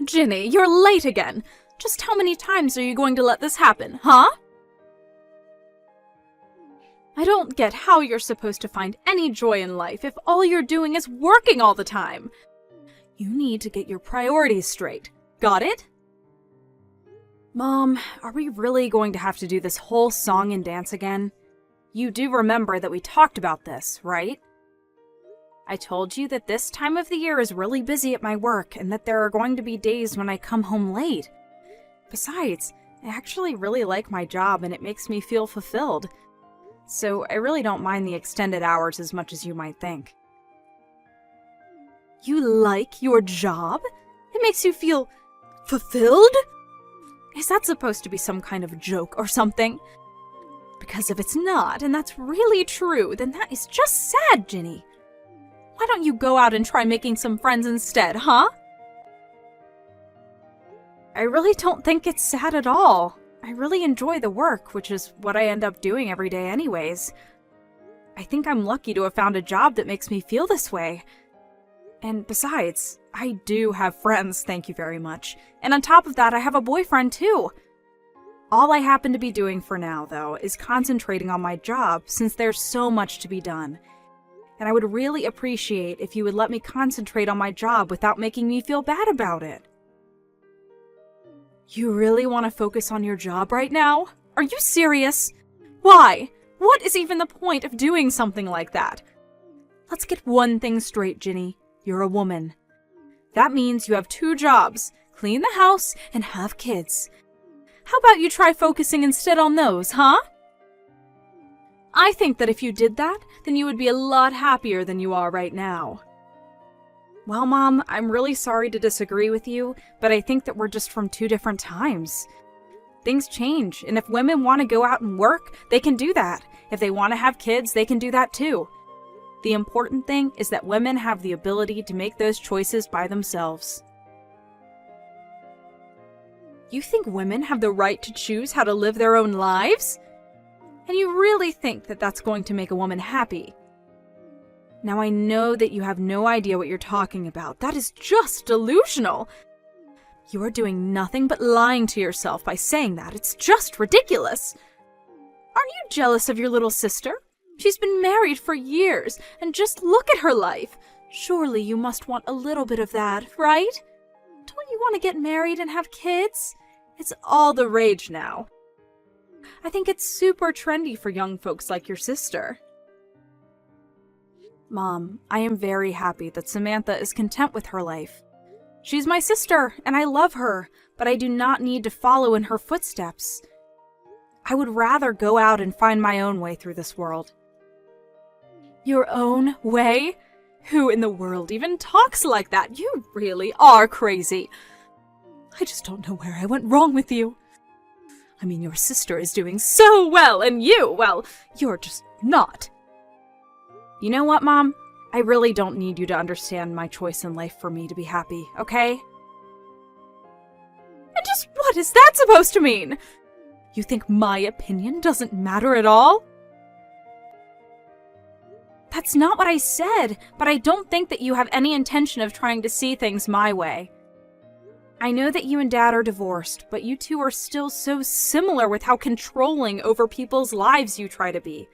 Ginny, you're late again. Just how many times are you going to let this happen, huh? I don't get how you're supposed to find any joy in life if all you're doing is working all the time. You need to get your priorities straight. Got it? Mom, are we really going to have to do this whole song and dance again? You do remember that we talked about this, right? I told you that this time of the year is really busy at my work and that there are going to be days when I come home late. Besides, I actually really like my job and it makes me feel fulfilled. So I really don't mind the extended hours as much as you might think. You like your job? It makes you feel fulfilled? Is that supposed to be some kind of joke or something? Because if it's not, and that's really true, then that is just sad, Ginny. Why don't you go out and try making some friends instead, huh? I really don't think it's sad at all. I really enjoy the work, which is what I end up doing every day anyways. I think I'm lucky to have found a job that makes me feel this way. And besides, I do have friends, thank you very much. And on top of that, I have a boyfriend too. All I happen to be doing for now, though, is concentrating on my job since there's so much to be done. And I would really appreciate if you would let me concentrate on my job without making me feel bad about it. You really want to focus on your job right now? Are you serious? Why? What is even the point of doing something like that? Let's get one thing straight, Ginny. You're a woman. That means you have 2 jobs, clean the house and have kids. How about you try focusing instead on those, huh? I think that if you did that, then you would be a lot happier than you are right now. Well, Mom, I'm really sorry to disagree with you, but I think that we're just from 2 different times. Things change, and if women want to go out and work, they can do that. If they want to have kids, they can do that too. The important thing is that women have the ability to make those choices by themselves. You think women have the right to choose how to live their own lives? And you really think that that's going to make a woman happy? Now I know that you have no idea what you're talking about. That is just delusional. You are doing nothing but lying to yourself by saying that. It's just ridiculous. Aren't you jealous of your little sister? She's been married for years, and just look at her life. Surely you must want a little bit of that, right? Don't you want to get married and have kids? It's all the rage now. I think it's super trendy for young folks like your sister. Mom, I am very happy that Samantha is content with her life. She's my sister, and I love her, but I do not need to follow in her footsteps. I would rather go out and find my own way through this world. Your own way? Who in the world even talks like that? You really are crazy. I just don't know where I went wrong with you. I mean, your sister is doing so well, and you, well, you're just not. You know what, Mom? I really don't need you to understand my choice in life for me to be happy, okay? And just what is that supposed to mean? You think my opinion doesn't matter at all? That's not what I said, but I don't think that you have any intention of trying to see things my way. I know that you and Dad are divorced, but you two are still so similar with how controlling over people's lives you try to be.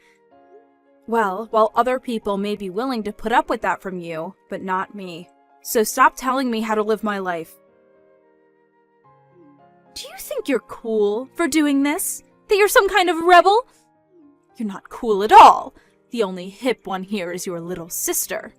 Well, while other people may be willing to put up with that from you, but not me. So stop telling me how to live my life. Do you think you're cool for doing this? That you're some kind of rebel? You're not cool at all. The only hip one here is your little sister.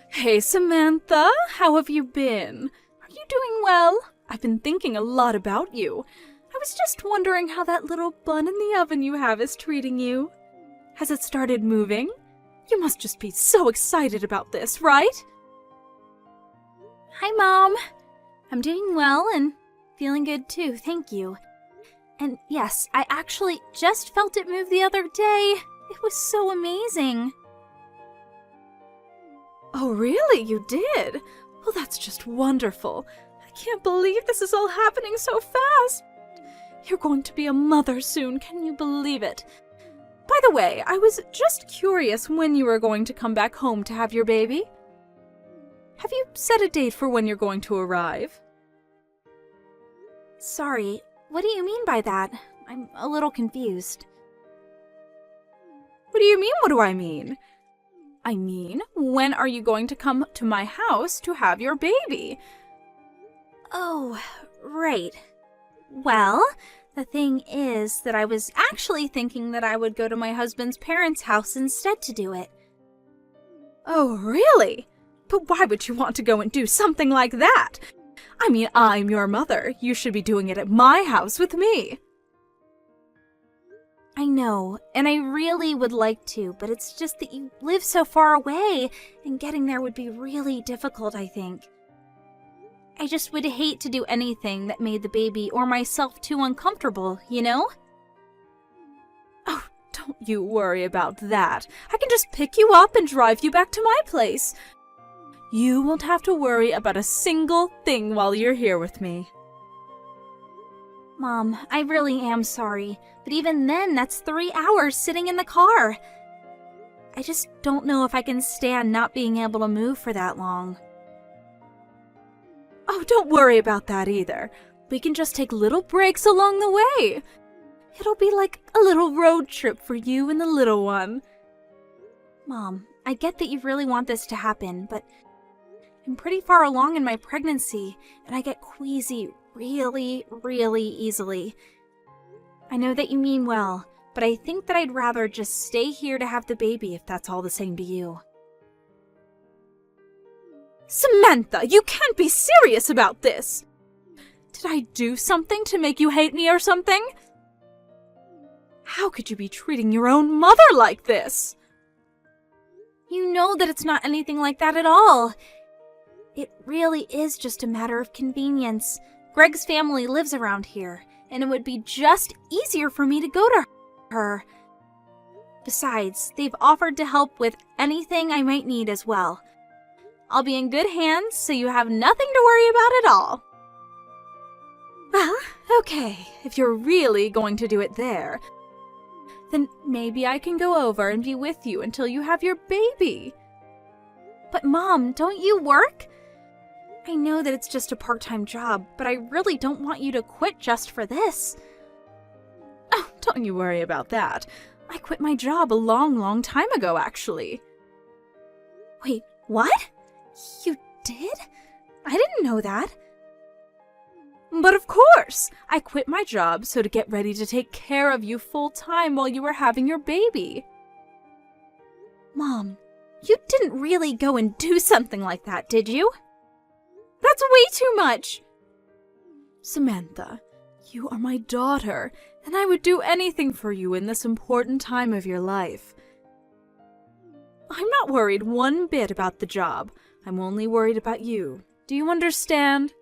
Hey, Samantha, how have you been? Are you doing well? I've been thinking a lot about you. I was just wondering how that little bun in the oven you have is treating you. Has it started moving? You must just be so excited about this, right? Hi, Mom. I'm doing well and feeling good too, thank you. And yes, I actually just felt it move the other day. It was so amazing. Oh, really? You did? Well, that's just wonderful. I can't believe this is all happening so fast. You're going to be a mother soon, can you believe it? By the way, I was just curious when you were going to come back home to have your baby. Have you set a date for when you're going to arrive? Sorry, what do you mean by that? I'm a little confused. What do you mean, what do I mean? I mean, when are you going to come to my house to have your baby? Oh, right. Well, the thing is that I was actually thinking that I would go to my husband's parents' house instead to do it. Oh, really? But why would you want to go and do something like that? I mean, I'm your mother. You should be doing it at my house with me. I know, and I really would like to, but it's just that you live so far away, and getting there would be really difficult, I think. I just would hate to do anything that made the baby or myself too uncomfortable, you know? Oh, don't you worry about that. I can just pick you up and drive you back to my place. You won't have to worry about a single thing while you're here with me. Mom, I really am sorry, but even then, that's 3 hours sitting in the car. I just don't know if I can stand not being able to move for that long. Oh, don't worry about that either. We can just take little breaks along the way. It'll be like a little road trip for you and the little one. Mom, I get that you really want this to happen, but I'm pretty far along in my pregnancy, and I get queasy really, really easily. I know that you mean well, but I think that I'd rather just stay here to have the baby if that's all the same to you. Samantha, you can't be serious about this! Did I do something to make you hate me or something? How could you be treating your own mother like this? You know that it's not anything like that at all. It really is just a matter of convenience. Greg's family lives around here, and it would be just easier for me to go to her. Besides, they've offered to help with anything I might need as well. I'll be in good hands, so you have nothing to worry about at all. Well, okay, if you're really going to do it there, then maybe I can go over and be with you until you have your baby. But Mom, don't you work? I know that it's just a part-time job, but I really don't want you to quit just for this. Oh, don't you worry about that. I quit my job a long time ago, actually. Wait, what? You did? I didn't know that. But of course! I quit my job so to get ready to take care of you full-time while you were having your baby. Mom, you didn't really go and do something like that, did you? That's way too much! Samantha, you are my daughter, and I would do anything for you in this important time of your life. I'm not worried one bit about the job. I'm only worried about you. Do you understand?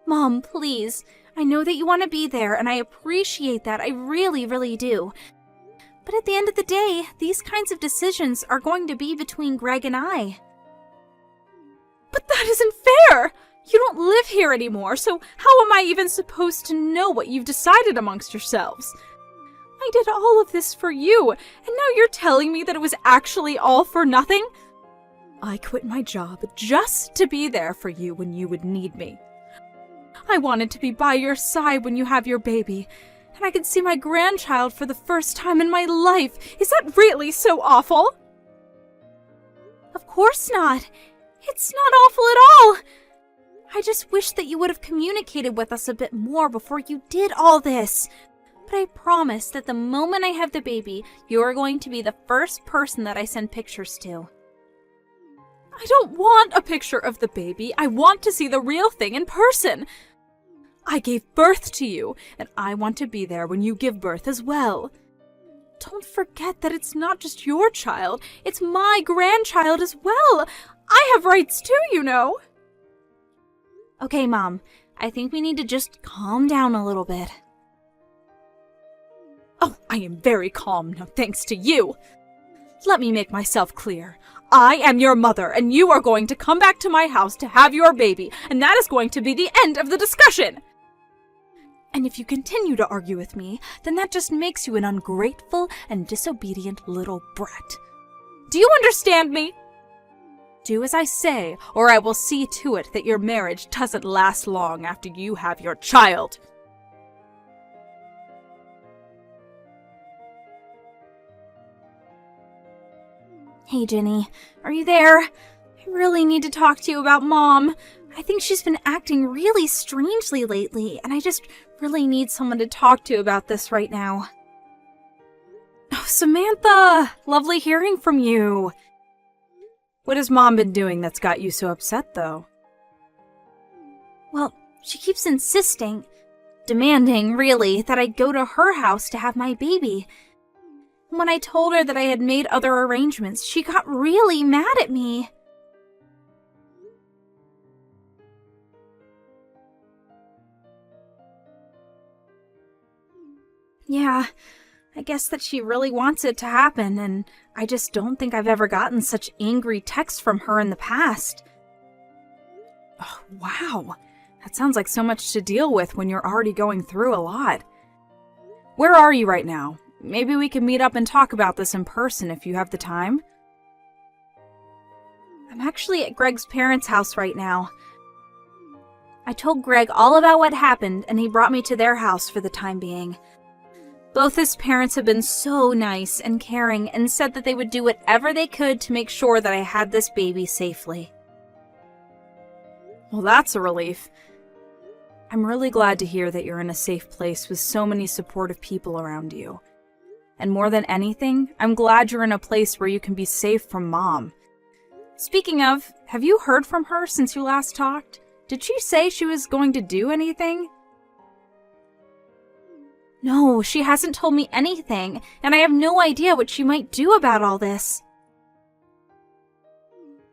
Mom, please. I know that you want to be there, and I appreciate that. I really, really do. But at the end of the day, these kinds of decisions are going to be between Greg and I. But that isn't fair! You don't live here anymore, so how am I even supposed to know what you've decided amongst yourselves? I did all of this for you, and now you're telling me that it was actually all for nothing? I quit my job just to be there for you when you would need me. I wanted to be by your side when you have your baby, and I could see my grandchild for the first time in my life. Is that really so awful? Of course not. It's not awful at all. I just wish that you would have communicated with us a bit more before you did all this. But I promise that the moment I have the baby, you're going to be the first person that I send pictures to. I don't want a picture of the baby. I want to see the real thing in person. I gave birth to you, and I want to be there when you give birth as well. Don't forget that it's not just your child, it's my grandchild as well. I have rights too, you know. Okay, Mom, I think we need to just calm down a little bit. Oh, I am very calm now, thanks to you. Let me make myself clear. I am your mother, and you are going to come back to my house to have your baby, and that is going to be the end of the discussion. And if you continue to argue with me, then that just makes you an ungrateful and disobedient little brat. Do you understand me? Do as I say, or I will see to it that your marriage doesn't last long after you have your child. Hey, Ginny, are you there? I really need to talk to you about Mom. I think she's been acting really strangely lately, and I just really need someone to talk to about this right now. Oh, Samantha! Lovely hearing from you. What has Mom been doing that's got you so upset, though? Well, she keeps insisting, demanding, really, that I go to her house to have my baby. When I told her that I had made other arrangements, she got really mad at me. Yeah, I guess that she really wants it to happen, and I just don't think I've ever gotten such angry texts from her in the past. Oh, wow. That sounds like so much to deal with when you're already going through a lot. Where are you right now? Maybe we can meet up and talk about this in person if you have the time. I'm actually at Greg's parents' house right now. I told Greg all about what happened, and he brought me to their house for the time being. Both his parents have been so nice and caring and said that they would do whatever they could to make sure that I had this baby safely. Well, that's a relief. I'm really glad to hear that you're in a safe place with so many supportive people around you. And more than anything, I'm glad you're in a place where you can be safe from Mom. Speaking of, have you heard from her since you last talked? Did she say she was going to do anything? No, she hasn't told me anything, and I have no idea what she might do about all this.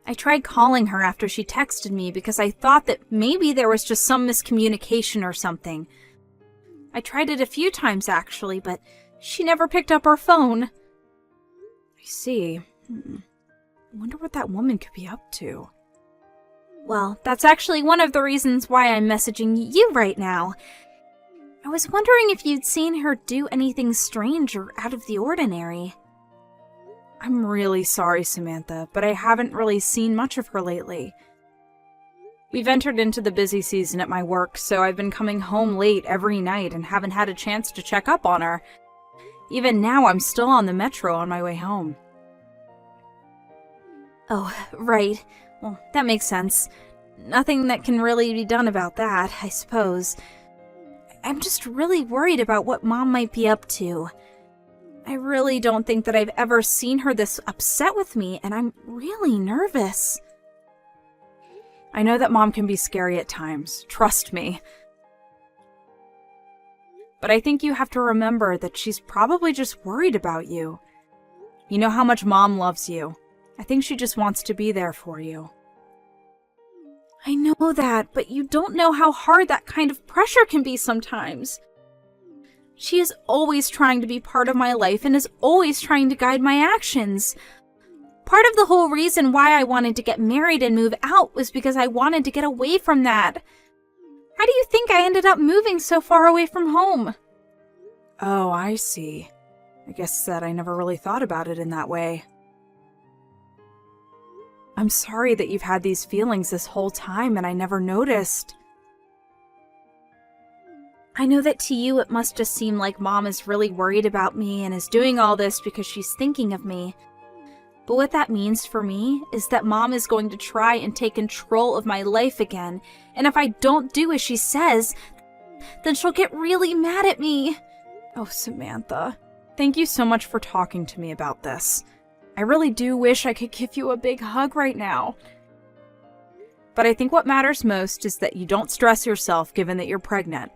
I tried calling her after she texted me because I thought that maybe there was just some miscommunication or something. I tried it a few times actually, but she never picked up her phone. I see. I wonder what that woman could be up to. Well, that's actually one of the reasons why I'm messaging you right now. I was wondering if you'd seen her do anything strange or out of the ordinary. I'm really sorry, Samantha, but I haven't really seen much of her lately. We've entered into the busy season at my work, so I've been coming home late every night and haven't had a chance to check up on her. Even now, I'm still on the metro on my way home. Oh, right. Well, that makes sense. Nothing that can really be done about that, I suppose. I'm just really worried about what Mom might be up to. I really don't think that I've ever seen her this upset with me, and I'm really nervous. I know that Mom can be scary at times, trust me. But I think you have to remember that she's probably just worried about you. You know how much Mom loves you. I think she just wants to be there for you. I know that, but you don't know how hard that kind of pressure can be sometimes. She is always trying to be part of my life and is always trying to guide my actions. Part of the whole reason why I wanted to get married and move out was because I wanted to get away from that. How do you think I ended up moving so far away from home? Oh, I see. I guess that I never really thought about it in that way. I'm sorry that you've had these feelings this whole time and I never noticed. I know that to you it must just seem like Mom is really worried about me and is doing all this because she's thinking of me. But what that means for me is that Mom is going to try and take control of my life again, and if I don't do as she says, then she'll get really mad at me. Oh, Samantha, thank you so much for talking to me about this. I really do wish I could give you a big hug right now. But I think what matters most is that you don't stress yourself given that you're pregnant.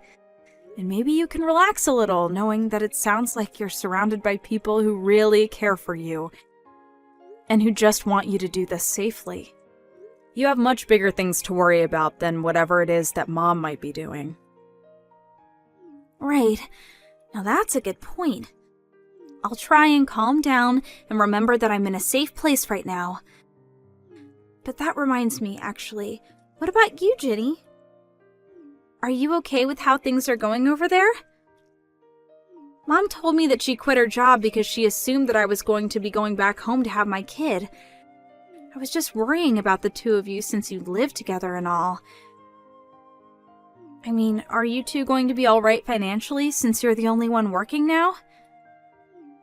And maybe you can relax a little knowing that it sounds like you're surrounded by people who really care for you and who just want you to do this safely. You have much bigger things to worry about than whatever it is that Mom might be doing. Right. Now that's a good point. I'll try and calm down and remember that I'm in a safe place right now. But that reminds me, actually, what about you, Ginny? Are you okay with how things are going over there? Mom told me that she quit her job because she assumed that I was going to be going back home to have my kid. I was just worrying about the two of you since you live together and all. I mean, are you two going to be all right financially since you're the only one working now?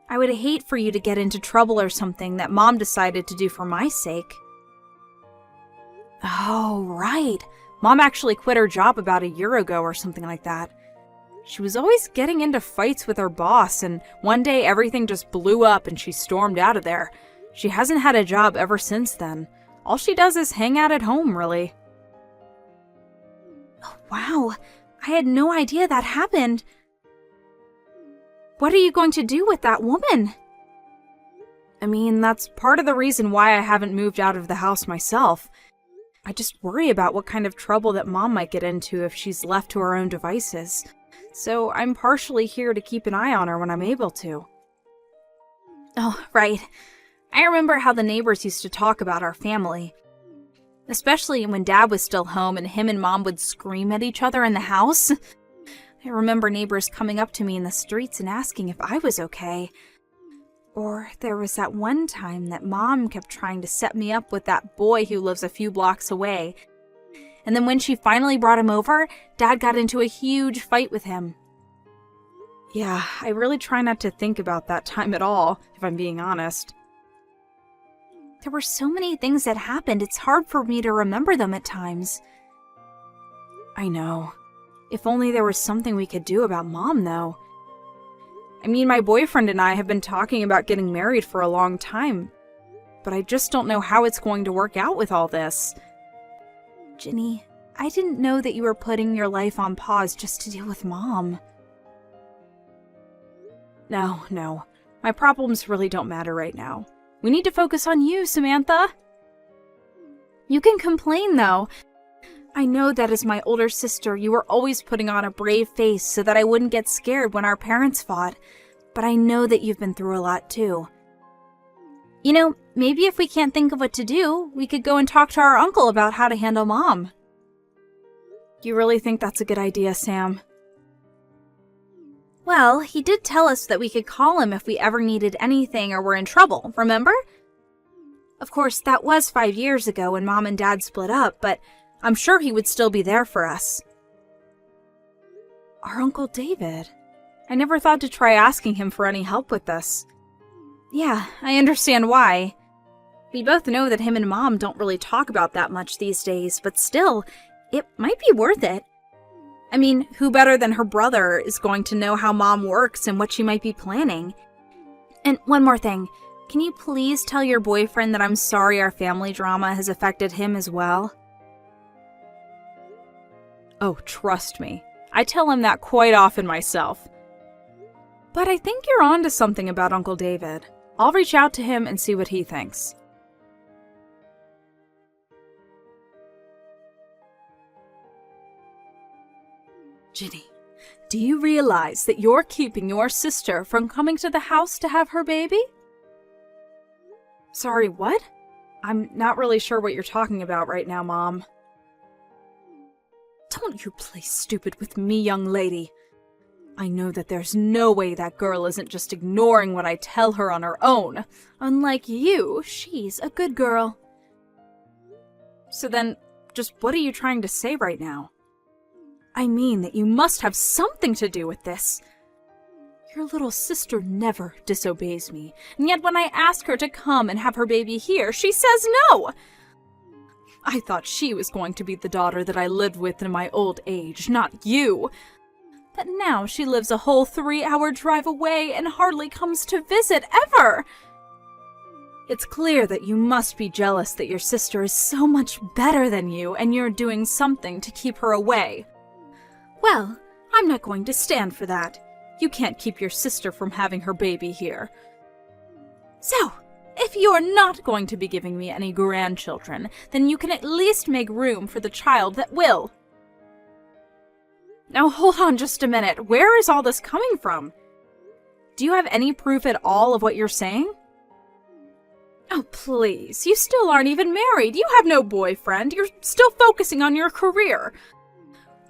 I would hate for you to get into trouble or something that Mom decided to do for my sake. Oh, right. Mom actually quit her job about a year ago or something like that. She was always getting into fights with her boss, and one day everything just blew up and she stormed out of there. She hasn't had a job ever since then. All she does is hang out at home, really. Oh, wow. I had no idea that happened. What are you going to do with that woman? I mean, that's part of the reason why I haven't moved out of the house myself. I just worry about what kind of trouble that Mom might get into if she's left to her own devices. So I'm partially here to keep an eye on her when I'm able to. Oh, right. I remember how the neighbors used to talk about our family. Especially when Dad was still home and him and Mom would scream at each other in the house. I remember neighbors coming up to me in the streets and asking if I was okay. Or there was that one time that Mom kept trying to set me up with that boy who lives a few blocks away. And then when she finally brought him over, Dad got into a huge fight with him. Yeah, I really try not to think about that time at all, if I'm being honest. There were so many things that happened, it's hard for me to remember them at times. I know. If only there was something we could do about Mom, though. I mean, my boyfriend and I have been talking about getting married for a long time, but I just don't know how it's going to work out with all this. Ginny, I didn't know that you were putting your life on pause just to deal with Mom. No. My problems really don't matter right now. We need to focus on you, Samantha. You can complain, though. I know that as my older sister, you were always putting on a brave face so that I wouldn't get scared when our parents fought. But I know that you've been through a lot, too. You know, maybe if we can't think of what to do, we could go and talk to our uncle about how to handle Mom. You really think that's a good idea, Sam? Well, he did tell us that we could call him if we ever needed anything or were in trouble, remember? Of course, that was 5 years ago when Mom and Dad split up, but I'm sure he would still be there for us. Our Uncle David. I never thought to try asking him for any help with this. Yeah, I understand why. We both know that him and Mom don't really talk about that much these days, but still, it might be worth it. I mean, who better than her brother is going to know how Mom works and what she might be planning? And one more thing. Can you please tell your boyfriend that I'm sorry our family drama has affected him as well? Oh, trust me. I tell him that quite often myself. But I think you're onto something about Uncle David. I'll reach out to him and see what he thinks. Ginny, do you realize that you're keeping your sister from coming to the house to have her baby? Sorry, what? I'm not really sure what you're talking about right now, Mom. Don't you play stupid with me, young lady. I know that there's no way that girl isn't just ignoring what I tell her on her own. Unlike you, she's a good girl. So then, just what are you trying to say right now? I mean that you must have something to do with this. Your little sister never disobeys me, and yet when I ask her to come and have her baby here, she says no! I thought she was going to be the daughter that I lived with in my old age, not you. But now she lives a whole 3-hour drive away and hardly comes to visit ever. It's clear that you must be jealous that your sister is so much better than you and you're doing something to keep her away. Well, I'm not going to stand for that. You can't keep your sister from having her baby here. So, if you're not going to be giving me any grandchildren, then you can at least make room for the child that will. Now hold on just a minute. Where is all this coming from? Do you have any proof at all of what you're saying? Oh, please. You still aren't even married. You have no boyfriend. You're still focusing on your career.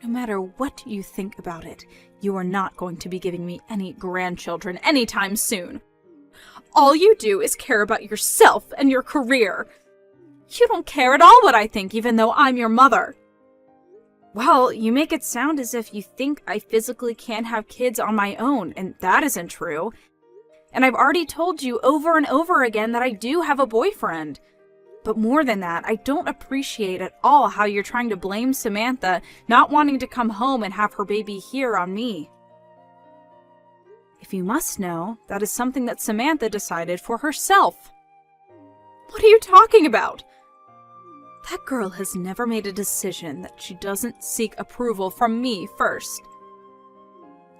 No matter what you think about it, you are not going to be giving me any grandchildren anytime soon. All you do is care about yourself and your career. You don't care at all what I think, even though I'm your mother. Well, you make it sound as if you think I physically can't have kids on my own, and that isn't true. And I've already told you over and over again that I do have a boyfriend. But more than that, I don't appreciate at all how you're trying to blame Samantha not wanting to come home and have her baby here on me. If you must know, that is something that Samantha decided for herself. What are you talking about? That girl has never made a decision that she doesn't seek approval from me first.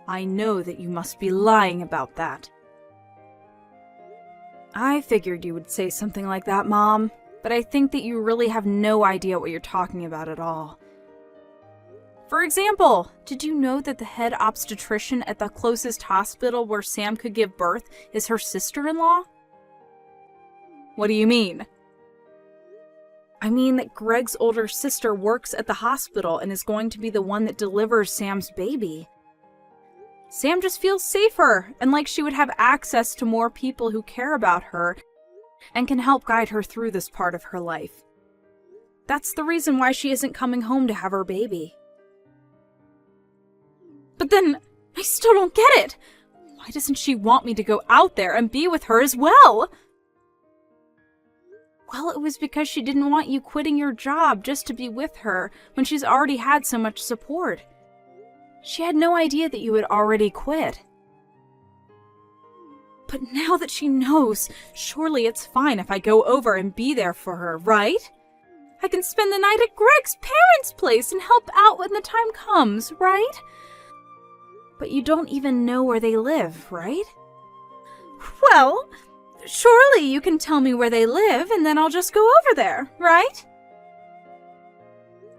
I know that you must be lying about that. I figured you would say something like that, Mom, but I think that you really have no idea what you're talking about at all. For example, did you know that the head obstetrician at the closest hospital where Sam could give birth is her sister-in-law? What do you mean? I mean that Greg's older sister works at the hospital and is going to be the one that delivers Sam's baby. Sam just feels safer and like she would have access to more people who care about her and can help guide her through this part of her life. That's the reason why she isn't coming home to have her baby. But then, I still don't get it. Why doesn't she want me to go out there and be with her as well? Well, it was because she didn't want you quitting your job just to be with her when she's already had so much support. She had no idea that you had already quit. But now that she knows, surely it's fine if I go over and be there for her, right? I can spend the night at Greg's parents' place and help out when the time comes, right? But you don't even know where they live, right? Well, surely you can tell me where they live and then I'll just go over there, right?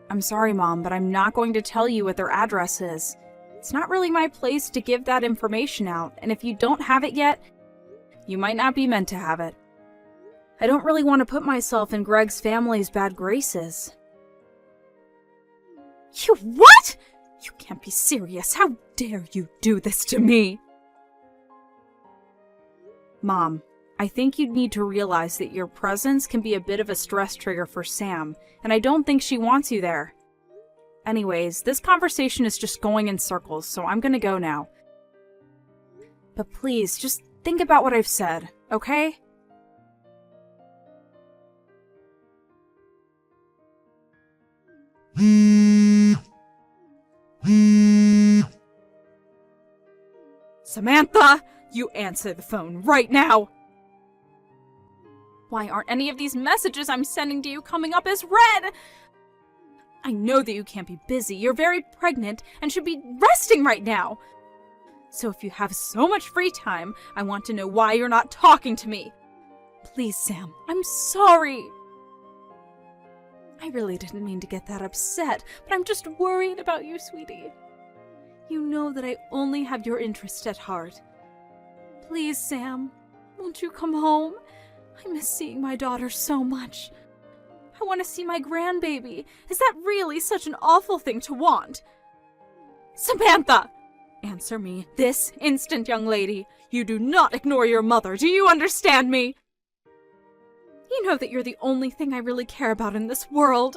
I'm sorry, Mom, but I'm not going to tell you what their address is. It's not really my place to give that information out, and if you don't have it yet, you might not be meant to have it. I don't really want to put myself in Greg's family's bad graces. You what? You can't be serious. How dare you do this to me? Mom, I think you'd need to realize that your presence can be a bit of a stress trigger for Sam, and I don't think she wants you there. Anyways, this conversation is just going in circles, so I'm gonna go now. But please, just think about what I've said, okay? Samantha, you answer the phone right now! Why aren't any of these messages I'm sending to you coming up as read? I know that you can't be busy. You're very pregnant and should be resting right now. So if you have so much free time, I want to know why you're not talking to me. Please, Sam, I'm sorry. I really didn't mean to get that upset, but I'm just worried about you, sweetie. You know that I only have your interest at heart. Please, Sam, won't you come home? I miss seeing my daughter so much. I want to see my grandbaby. Is that really such an awful thing to want? Samantha! Answer me this instant, young lady. You do not ignore your mother. Do you understand me? You know that you're the only thing I really care about in this world.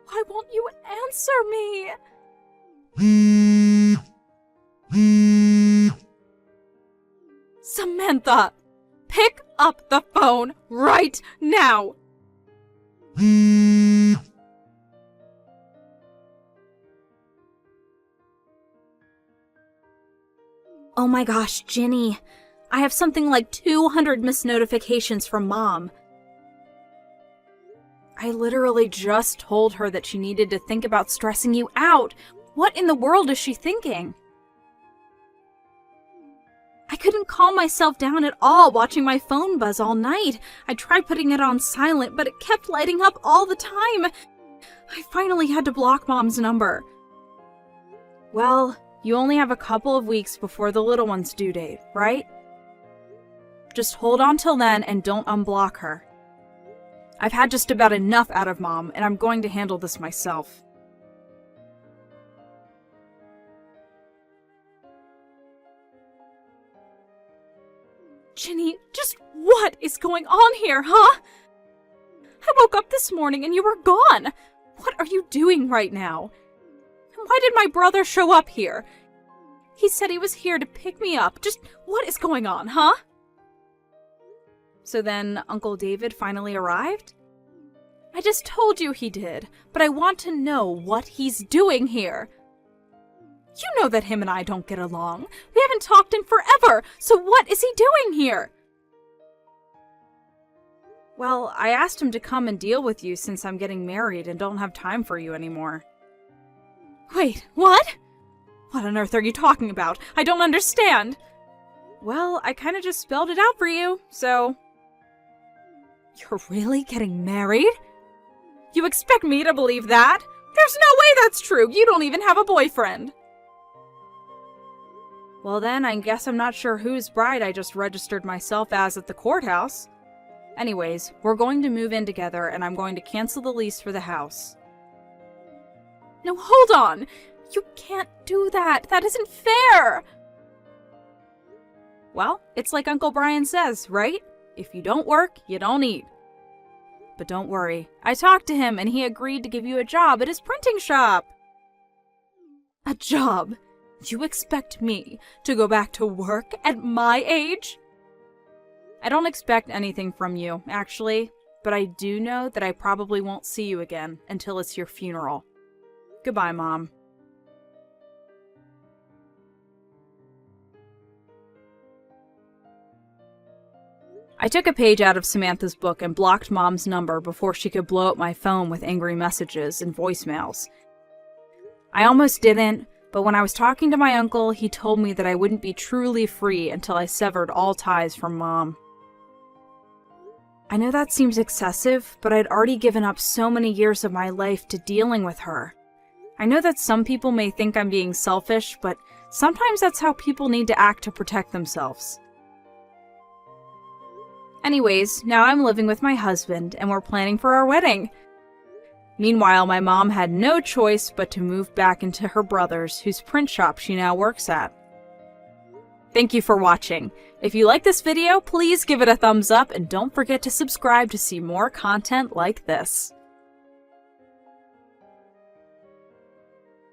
Why won't you answer me? Samantha! Pick up the phone right now! Oh my gosh, Ginny. I have something like 200 missed notifications from Mom. I literally just told her that she needed to think about stressing you out. What in the world is she thinking? I couldn't calm myself down at all watching my phone buzz all night. I tried putting it on silent, but it kept lighting up all the time. I finally had to block Mom's number. Well, you only have a couple of weeks before the little one's due date, right? Just hold on till then and don't unblock her. I've had just about enough out of Mom, and I'm going to handle this myself. Ginny, just what is going on here, huh? I woke up this morning and you were gone. What are you doing right now? And why did my brother show up here? He said he was here to pick me up. Just what is going on, huh? So then Uncle David finally arrived? I just told you he did, but I want to know what he's doing here. You know that him and I don't get along. We haven't talked in forever, so what is he doing here? Well, I asked him to come and deal with you since I'm getting married and don't have time for you anymore. Wait, what? What on earth are you talking about? I don't understand. Well, I kind of just spelled it out for you, so... You're really getting married? You expect me to believe that? There's no way that's true. You don't even have a boyfriend. Well then, I guess I'm not sure whose bride I just registered myself as at the courthouse. Anyways, we're going to move in together and I'm going to cancel the lease for the house. No, hold on! You can't do that! That isn't fair! Well, it's like Uncle Brian says, right? If you don't work, you don't eat. But don't worry, I talked to him and he agreed to give you a job at his printing shop. A job? You expect me to go back to work at my age? I don't expect anything from you, actually, but I do know that I probably won't see you again until it's your funeral. Goodbye, Mom. I took a page out of Samantha's book and blocked Mom's number before she could blow up my phone with angry messages and voicemails. I almost didn't, but when I was talking to my uncle, he told me that I wouldn't be truly free until I severed all ties from Mom. I know that seems excessive, but I'd already given up so many years of my life to dealing with her. I know that some people may think I'm being selfish, but sometimes that's how people need to act to protect themselves. Anyways, now I'm living with my husband, and we're planning for our wedding. Meanwhile, my mom had no choice but to move back into her brother's, whose print shop she now works at. Thank you for watching. If you like this video, please give it a thumbs up and don't forget to subscribe to see more content like this.